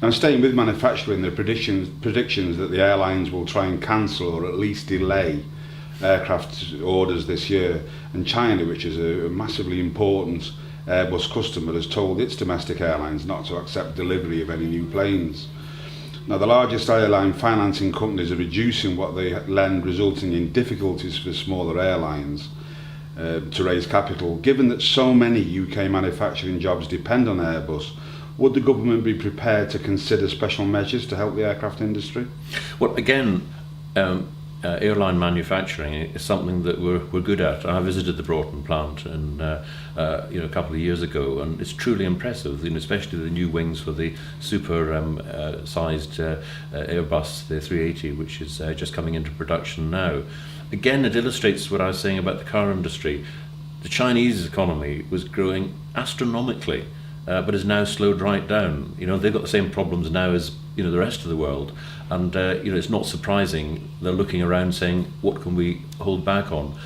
Now, staying with manufacturing, there are predictions that the airlines will try and cancel or at least delay aircraft orders this year. And China, which is a massively important Airbus customer, has told its domestic airlines not to accept delivery of any new planes. Now, the largest airline financing companies are reducing what they lend, resulting in difficulties for smaller airlines to raise capital. Given that so many UK manufacturing jobs depend on Airbus, would the government be prepared to consider special measures to help the aircraft industry? Well, again, airline manufacturing is something that we're good at. I visited the Broughton plant and a couple of years ago, and it's truly impressive. Especially the new wings for the super sized Airbus, the 380, which is just coming into production now. Again, it illustrates what I was saying about the car industry. The Chinese economy was growing astronomically, but has now slowed right down. They've got the same problems now as the rest of the world, and it's not surprising they're looking around saying, what can we hold back on?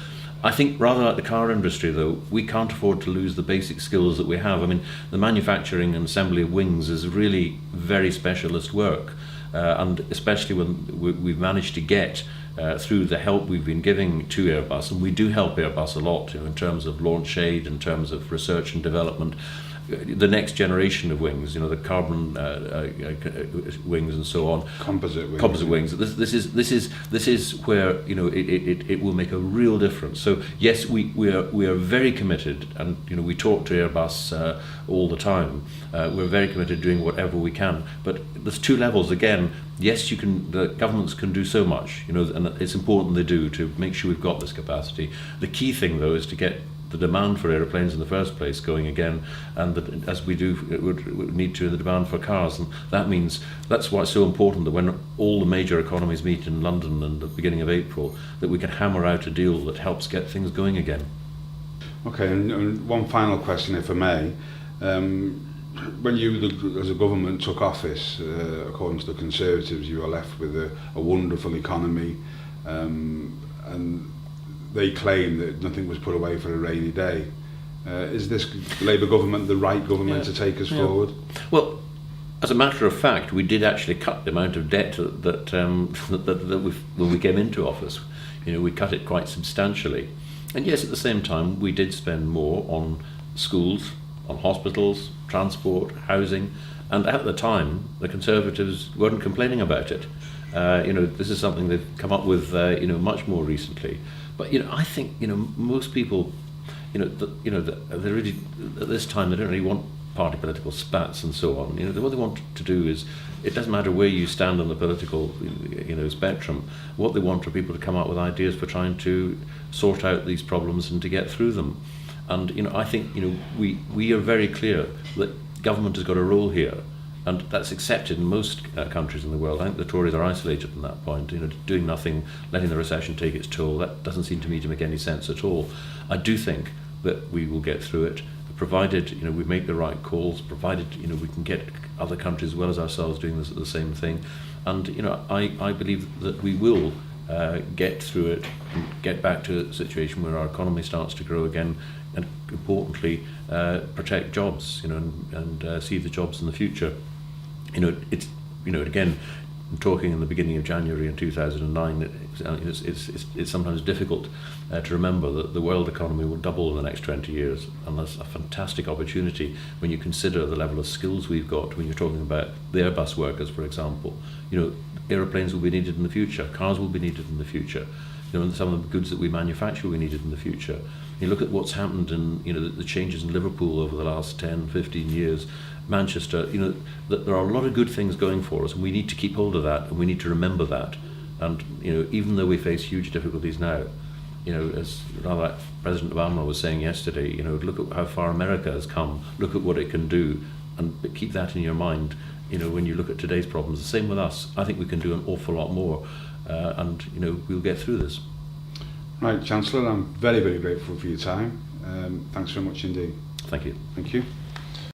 I think rather like the car industry, though, we can't afford to lose the basic skills that we have. I mean, the manufacturing and assembly of wings is really very specialist work, and especially when we've managed to get through the help we've been giving to Airbus, and we do help Airbus a lot in terms of launch aid, in terms of research and development. The next generation of wings, the carbon wings and so on, composite wings. This is where it will make a real difference. So yes, we are very committed, and we talk to Airbus all the time. We're very committed doing whatever we can. But there's two levels again. Yes, the governments can do so much, and it's important they do, to make sure we've got this capacity. The key thing, though, is to get the demand for aeroplanes in the first place going again, and that, as we do, it would need to, the demand for cars, and that's why it's so important that when all the major economies meet in London in the beginning of April, that we can hammer out a deal that helps get things going again. Okay, and one final question, if I may. When you, as a government, took office, according to the Conservatives, you were left with a wonderful economy, and they claim that nothing was put away for a rainy day. Is this Labour government the right government to take us forward? Well, as a matter of fact, we did actually cut the amount of debt that when we came into office. We cut it quite substantially. And yes, at the same time, we did spend more on schools, on hospitals, transport, housing, and at the time, the Conservatives weren't complaining about it. This is something they've come up with, much more recently. But I think most people, they really at this time they don't really want party political spats and so on. What they want to do is, it doesn't matter where you stand on the political spectrum. What they want are people to come up with ideas for trying to sort out these problems and to get through them. And I think we are very clear that government has got a role here. And that's accepted in most countries in the world. I think the Tories are isolated from that point. Doing nothing, letting the recession take its toll, that doesn't seem to me to make any sense at all. I do think that we will get through it, provided we make the right calls, provided we can get other countries as well as ourselves doing the same thing. And I believe that we will get through it and get back to a situation where our economy starts to grow again, and importantly, protect jobs, and see the jobs in the future. It's again, talking in the beginning of January in 2009, it's sometimes difficult to remember that the world economy will double in the next 20 years, and that's a fantastic opportunity when you consider the level of skills we've got. When you're talking about the Airbus workers, for example, aeroplanes will be needed in the future, cars will be needed in the future, and some of the goods that we manufacture will be needed in the future. You look at what's happened in the changes in Liverpool over the last 10, 15 years, Manchester, that there are a lot of good things going for us, and we need to keep hold of that, and we need to remember that. And even though we face huge difficulties now, as rather President Obama was saying yesterday, look at how far America has come, look at what it can do, and keep that in your mind. When you look at today's problems, the same with us. I think we can do an awful lot more, and we'll get through this. Right, Chancellor, I'm very, very grateful for your time. Thanks very much indeed. Thank you. Thank you.